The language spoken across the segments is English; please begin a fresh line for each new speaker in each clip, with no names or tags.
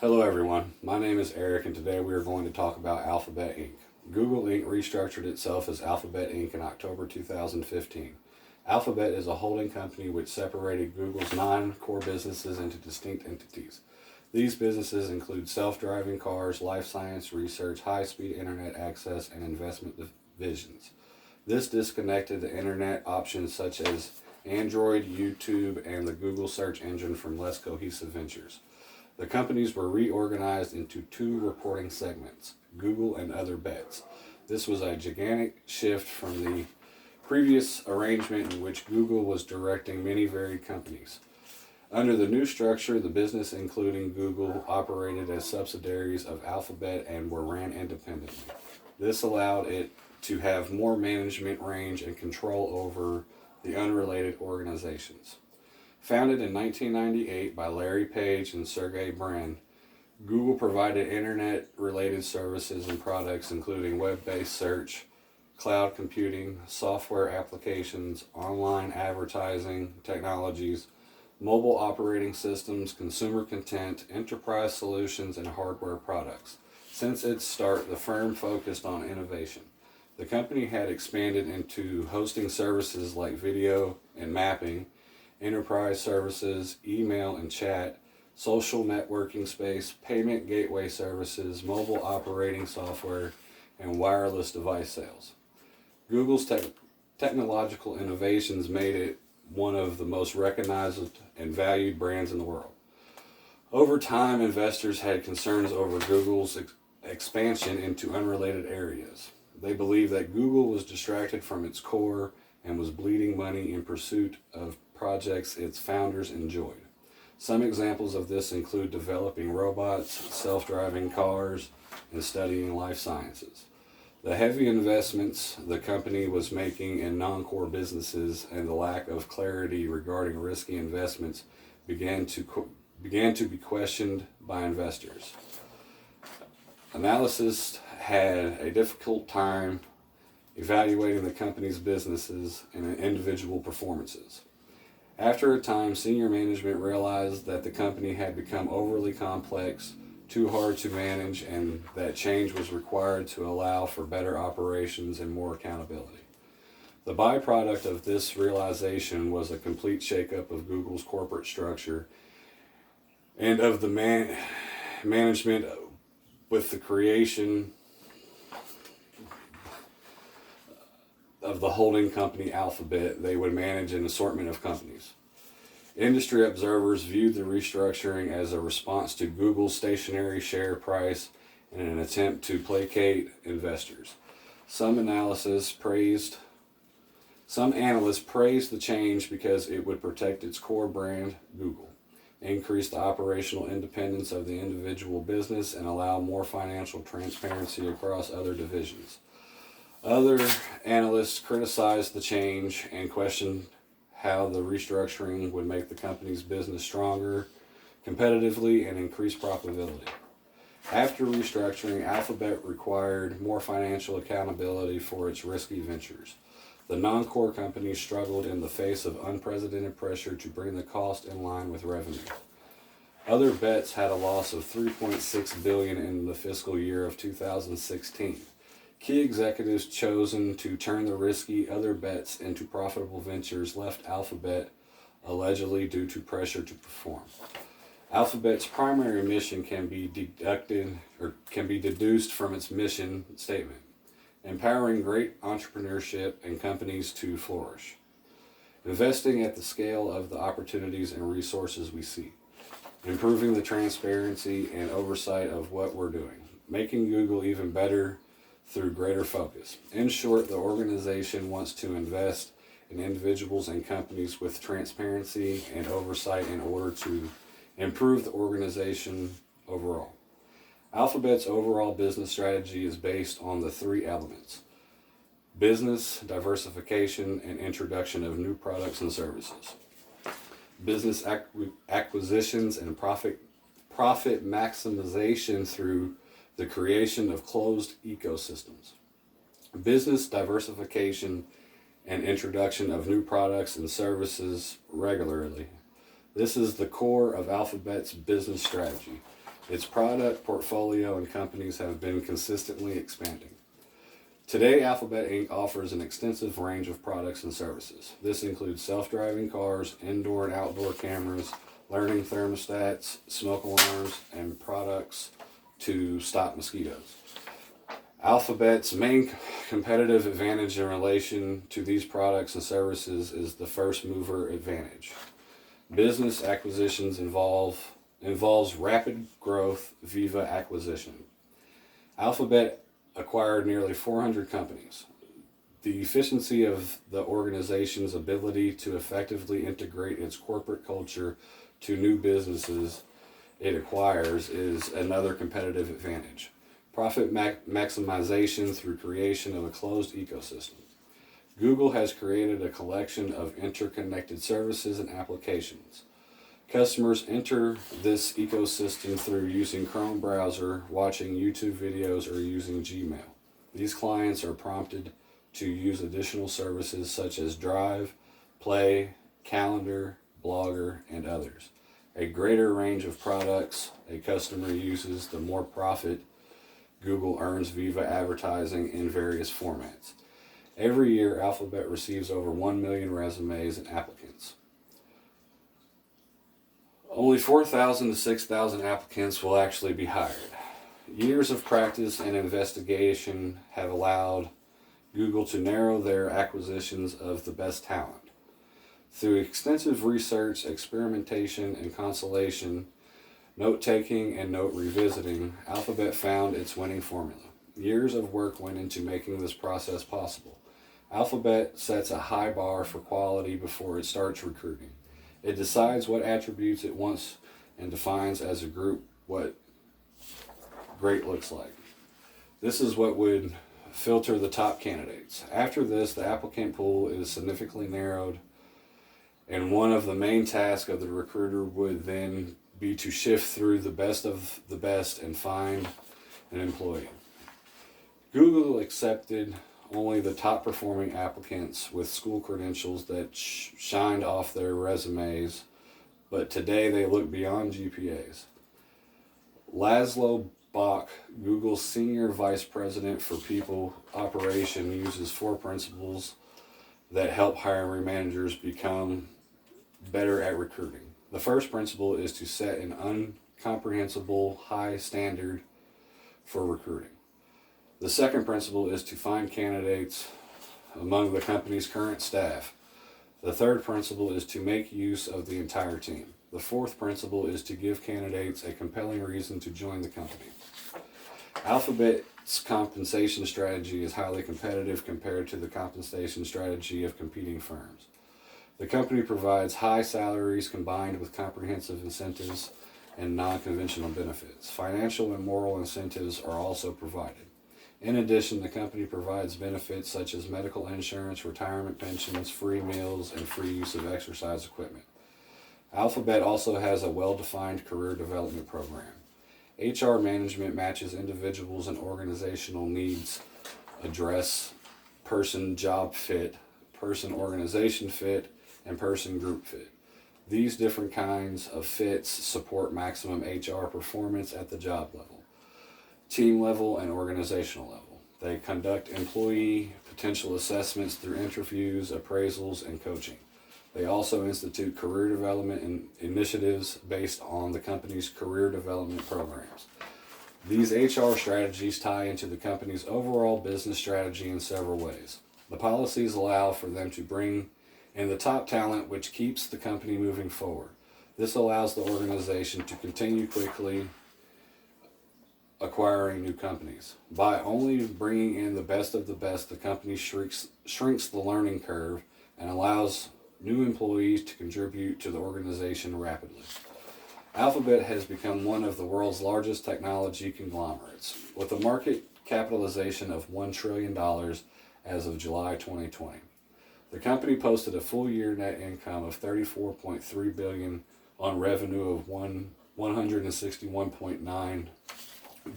Hello everyone, my name is Eric and today we are going to talk about Alphabet Inc. Google Inc. restructured itself as Alphabet Inc. in October 2015. Alphabet is a holding company which separated Google's non-core businesses into distinct entities. These businesses include self-driving cars, life science research, high-speed internet access, and investment divisions. This disconnected the internet options such as Android, YouTube, and the Google search engine from less cohesive ventures. The companies were reorganized into two reporting segments, Google and Other Bets. This was a gigantic shift from the previous arrangement in which Google was directing many varied companies. Under the new structure, the business, including Google, operated as subsidiaries of Alphabet and were ran independently. This allowed it to have more management range and control over the unrelated organizations. Founded in 1998 by Larry Page and Sergey Brin, Google provided internet-related services and products including web-based search, cloud computing, software applications, online advertising technologies, mobile operating systems, consumer content, enterprise solutions, and hardware products. Since its start, the firm focused on innovation. The company had expanded into hosting services like video and mapping, enterprise services, email and chat, social networking space, payment gateway services, mobile operating software, and wireless device sales. Google's technological innovations made it one of the most recognized and valued brands in the world. Over time, investors had concerns over Google's expansion into unrelated areas. They believed that Google was distracted from its core and was bleeding money in pursuit of projects its founders enjoyed. Some examples of this include developing robots, self-driving cars, and studying life sciences. The heavy investments the company was making in non-core businesses and the lack of clarity regarding risky investments began to be questioned by investors. Analysts had a difficult time evaluating the company's businesses and individual performances. After a time, senior management realized that the company had become overly complex, too hard to manage, and that change was required to allow for better operations and more accountability. The byproduct of this realization was a complete shakeup of Google's corporate structure and of the management, with the creation of the holding company Alphabet. They would manage an assortment of companies. Industry observers viewed the restructuring as a response to Google's stationary share price and an attempt to placate investors. Some analysts praised the change because it would protect its core brand, Google, increase the operational independence of the individual business, and allow more financial transparency across other divisions. Other analysts criticized the change and questioned how the restructuring would make the company's business stronger competitively and increase profitability. After restructuring, Alphabet required more financial accountability for its risky ventures. The non-core companies struggled in the face of unprecedented pressure to bring the cost in line with revenue. Other Bets had a loss of $3.6 billion in the fiscal year of 2016. Key executives chosen to turn the risky Other Bets into profitable ventures left Alphabet allegedly due to pressure to perform. Alphabet's primary mission can be deduced from its mission statement: empowering great entrepreneurship and companies to flourish, investing at the scale of the opportunities and resources we see, improving the transparency and oversight of what we're doing, making Google even better through greater focus. In short, the organization wants to invest in individuals and companies with transparency and oversight in order to improve the organization overall. Alphabet's overall business strategy is based on the three elements: business diversification and introduction of new products and services, business acquisitions and profit maximization through the creation of closed ecosystems, business diversification and introduction of new products and services regularly. This is the core of Alphabet's business strategy. Its product portfolio and companies have been consistently expanding. Today, Alphabet Inc. offers an extensive range of products and services. This includes self-driving cars, indoor and outdoor cameras, learning thermostats, smoke alarms, and products to stop mosquitoes. Alphabet's main competitive advantage in relation to these products and services is the first mover advantage. Business acquisitions involves rapid growth via acquisition. Alphabet acquired nearly 400 companies. The efficiency of the organization's ability to effectively integrate its corporate culture to new businesses it acquires is another competitive advantage. Profit maximization through creation of a closed ecosystem. Google has created a collection of interconnected services and applications. Customers enter this ecosystem through using Chrome browser, watching YouTube videos, or using Gmail. These clients are prompted to use additional services such as Drive, Play, Calendar, Blogger, and others. A greater range of products a customer uses, the more profit Google earns via advertising in various formats. Every year, Alphabet receives over 1 million resumes and applicants. Only 4,000 to 6,000 applicants will actually be hired. Years of practice and investigation have allowed Google to narrow their acquisitions of the best talent. Through extensive research, experimentation, and consolation, note-taking and note revisiting, Alphabet found its winning formula. Years of work went into making this process possible. Alphabet sets a high bar for quality before it starts recruiting. It decides what attributes it wants and defines as a group what great looks like. This is what would filter the top candidates. After this, the applicant pool is significantly narrowed, and one of the main tasks of the recruiter would then be to shift through the best of the best and find an employee. Google accepted only the top performing applicants with school credentials that shined off their resumes, but today they look beyond GPAs. Laszlo Bock, Google's Senior Vice President for People Operation, uses 4 principles that help hiring managers become better at recruiting. The first principle is to set an incomprehensible high standard for recruiting. The second principle is to find candidates among the company's current staff. The third principle is to make use of the entire team. The fourth principle is to give candidates a compelling reason to join the company. Alphabet's compensation strategy is highly competitive compared to the compensation strategy of competing firms. The company provides high salaries combined with comprehensive incentives and non-conventional benefits. Financial and moral incentives are also provided. In addition, the company provides benefits such as medical insurance, retirement pensions, free meals, and free use of exercise equipment. Alphabet also has a well-defined career development program. HR management matches individuals and organizational needs, address person job fit, person organization fit, and person group fit. These different kinds of fits support maximum HR performance at the job level, team level, and organizational level. They conduct employee potential assessments through interviews, appraisals, and coaching. They also institute career development initiatives based on the company's career development programs. These HR strategies tie into the company's overall business strategy in several ways. The policies allow for them to bring in the top talent, which keeps the company moving forward. This allows the organization to continue quickly acquiring new companies. By only bringing in the best of the best, the company shrinks the learning curve and allows new employees to contribute to the organization rapidly. Alphabet has become one of the world's largest technology conglomerates, with a market capitalization of $1 trillion as of July 2020. The company posted a full-year net income of $34.3 billion on revenue of $161.9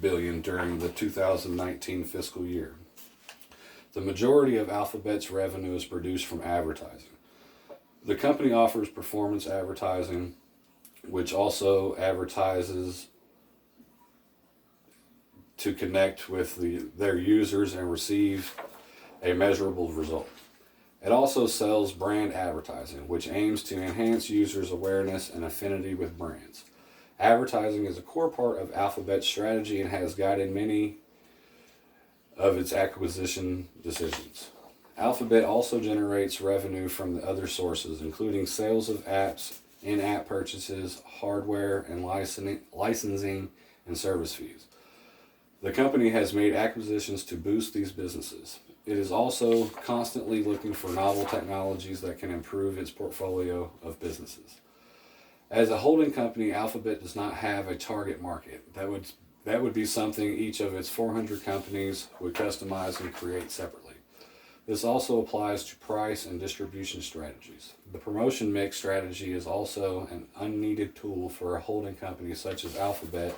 billion during the 2019 fiscal year. The majority of Alphabet's revenue is produced from advertising. The company offers performance advertising, which also advertises to connect with their users and receive a measurable result. It also sells brand advertising, which aims to enhance users' awareness and affinity with brands. Advertising is a core part of Alphabet's strategy and has guided many of its acquisition decisions. Alphabet also generates revenue from the other sources, including sales of apps, in-app purchases, hardware, and licensing and service fees. The company has made acquisitions to boost these businesses. It is also constantly looking for novel technologies that can improve its portfolio of businesses. As a holding company, Alphabet does not have a target market. That would be something each of its 400 companies would customize and create separately. This also applies to price and distribution strategies. The promotion mix strategy is also an unneeded tool for a holding company such as Alphabet.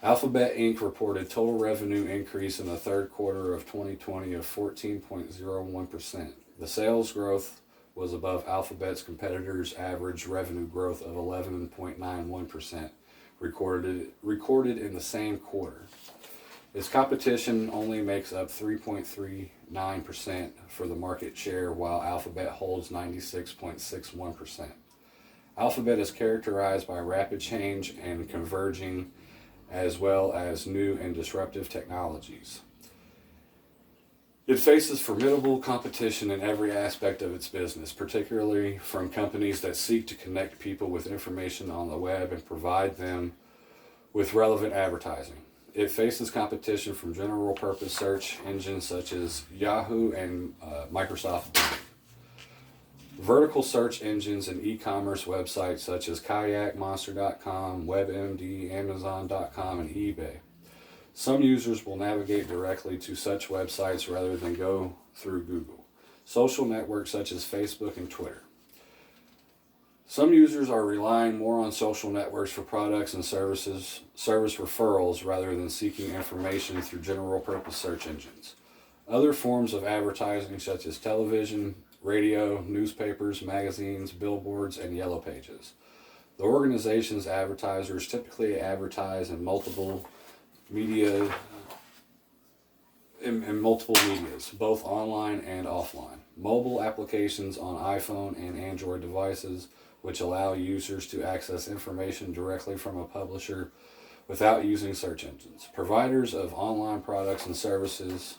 Alphabet Inc. reported total revenue increase in the third quarter of 2020 of 14.01%. The sales growth was above Alphabet's competitors' average revenue growth of 11.91%, recorded in the same quarter. Its competition only makes up 3.39% for the market share, while Alphabet holds 96.61%. Alphabet is characterized by rapid change and converging, as well as new and disruptive technologies. It faces formidable competition in every aspect of its business, particularly from companies that seek to connect people with information on the web and provide them with relevant advertising. It faces competition from general-purpose search engines such as Yahoo and Microsoft Bing. Vertical search engines and e-commerce websites such as Kayak, Monster.com, WebMD, Amazon.com, and eBay. Some users will navigate directly to such websites rather than go through Google. Social networks such as Facebook and Twitter. Some users are relying more on social networks for products and service referrals rather than seeking information through general-purpose search engines. Other forms of advertising such as television, radio, newspapers, magazines, billboards, and yellow pages. The organization's advertisers typically advertise in multiple medias, both online and offline. Mobile applications on iPhone and Android devices, which allow users to access information directly from a publisher without using search engines. Providers of online products and services.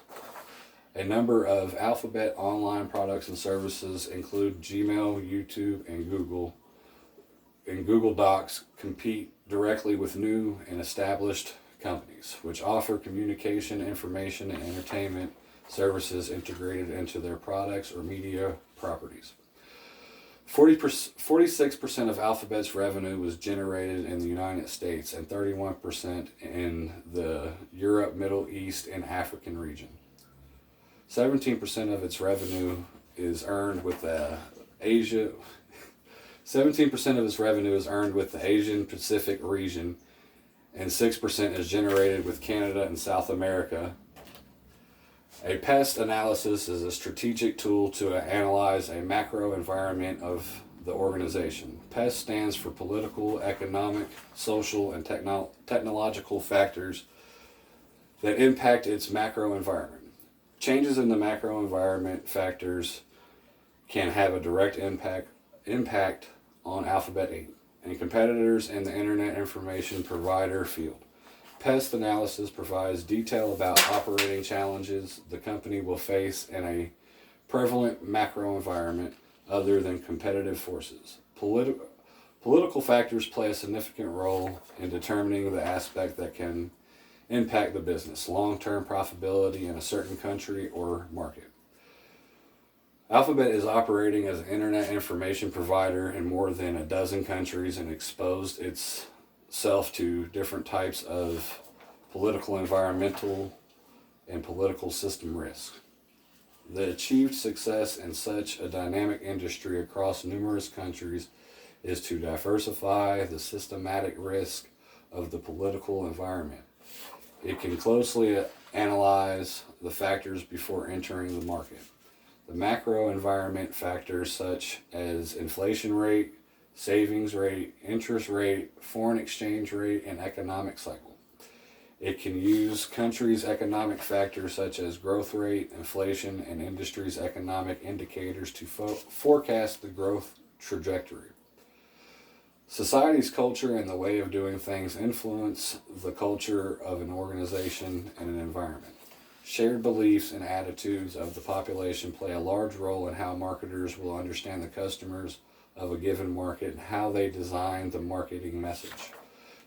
A number of Alphabet online products and services include Gmail, YouTube, and Google. And Google Docs compete directly with new and established companies, which offer communication, information, and entertainment services integrated into their products or media properties. 46% of Alphabet's revenue was generated in the United States and 31% in the Europe, Middle East, and African region. 17% of its revenue is earned with the Asia. 17% of its revenue is earned with the Asian Pacific region, and 6% is generated with Canada and South America. A pest analysis is a strategic tool to analyze a macro environment of the organization. PEST stands for political, economic, social, and technological factors that impact its macro environment. Changes in the macro environment factors can have a direct impact on Alphabet Inc. and competitors in the Internet Information Provider field. Pest analysis provides detail about operating challenges the company will face in a prevalent macro environment other than competitive forces. Political factors play a significant role in determining the aspect that can impact the business, long-term profitability in a certain country or market. Alphabet is operating as an internet information provider in more than a dozen countries and exposed itself to different types of political, environmental, and political system risks. The achieved success in such a dynamic industry across numerous countries is to diversify the systematic risk of the political environment. It can closely analyze the factors before entering the market. The macro environment factors such as inflation rate, savings rate, interest rate, foreign exchange rate, and economic cycle. It can use countries' economic factors such as growth rate, inflation, and industries' economic indicators to forecast the growth trajectory. Society's culture and the way of doing things influence the culture of an organization and an environment. Shared beliefs and attitudes of the population play a large role in how marketers will understand the customers of a given market and how they design the marketing message.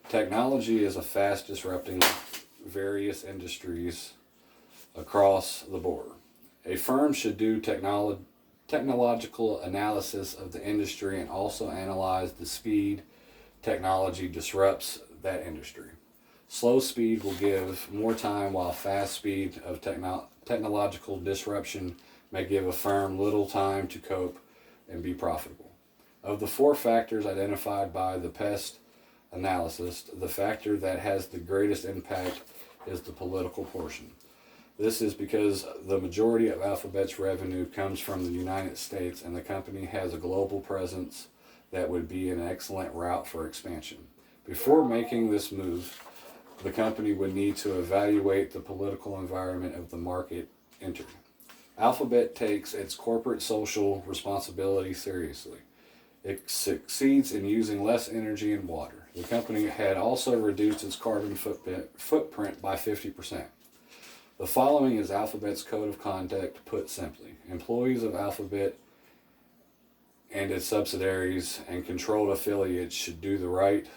Technology is a fast disrupting various industries across the board. A firm should do technological analysis of the industry and also analyze the speed technology disrupts that industry. Slow speed will give more time, while fast speed of technological disruption may give a firm little time to cope and be profitable. Of the 4 factors identified by the PEST analysis, the factor that has the greatest impact is the political portion. This is because the majority of Alphabet's revenue comes from the United States, and the company has a global presence that would be an excellent route for expansion. Before making this move, the company would need to evaluate the political environment of the market entered. Alphabet takes its corporate social responsibility seriously. It succeeds in using less energy and water. The company had also reduced its carbon footprint by 50%. The following is Alphabet's code of conduct put simply. Employees of Alphabet and its subsidiaries and controlled affiliates should do the right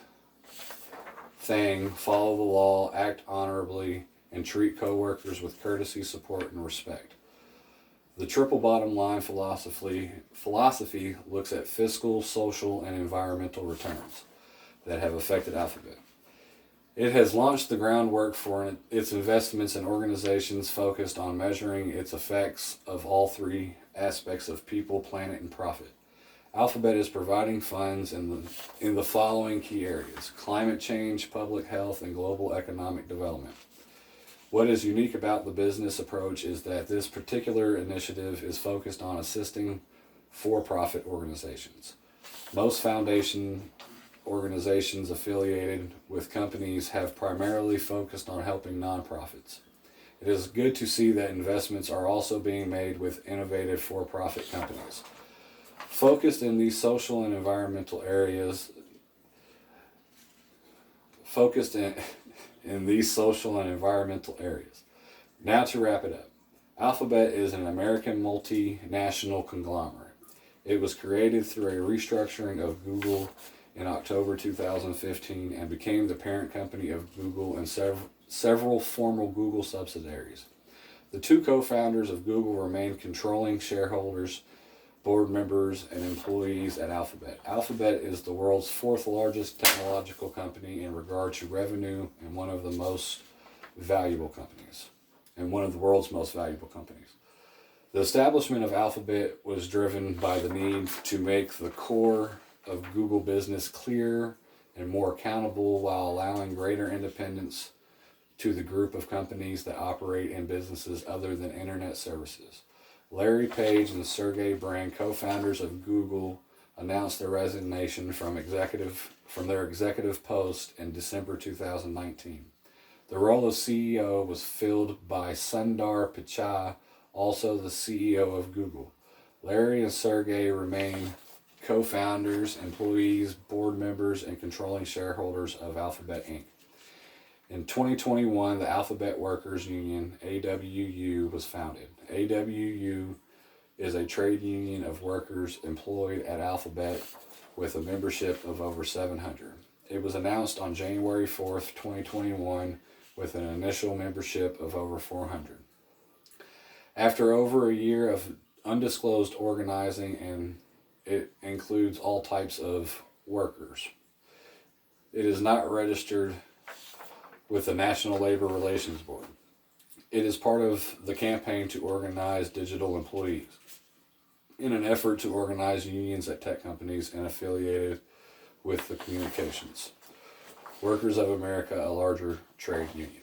thing, follow the law, act honorably, and treat coworkers with courtesy, support, and respect. The triple bottom line philosophy looks at fiscal, social, and environmental returns that have affected Alphabet. It has launched the groundwork for its investments in organizations focused on measuring its effects of all 3 aspects of people, planet, and profit. Alphabet is providing funds in the following key areas: climate change, public health, and global economic development. What is unique about the business approach is that this particular initiative is focused on assisting for-profit organizations. Most foundation organizations affiliated with companies have primarily focused on helping nonprofits. It is good to see that investments are also being made with innovative for-profit companies focused in these social and environmental areas. Now to wrap it up. Alphabet is an American multinational conglomerate. It was created through a restructuring of Google in October 2015 and became the parent company of Google and several former Google subsidiaries. The 2 co-founders of Google remain controlling shareholders, board members, and employees at Alphabet. Alphabet is the world's 4th largest technological company in regard to revenue and one of the most valuable companies, and one of the world's most valuable companies. The establishment of Alphabet was driven by the need to make the core of Google business clearer and more accountable, while allowing greater independence to the group of companies that operate in businesses other than internet services. Larry Page and Sergey Brin, co-founders of Google, announced their resignation from their executive post in December 2019. The role of CEO was filled by Sundar Pichai, also the CEO of Google. Larry and Sergey remain co-founders, employees, board members, and controlling shareholders of Alphabet Inc. In 2021, the Alphabet Workers Union, AWU, was founded. AWU is a trade union of workers employed at Alphabet with a membership of over 700. It was announced on January 4th, 2021, with an initial membership of over 400. After over a year of undisclosed organizing, and it includes all types of workers, it is not registered with the National Labor Relations Board. It is part of the campaign to organize digital employees in an effort to organize unions at tech companies and affiliated with the Communications Workers of America, a larger trade union.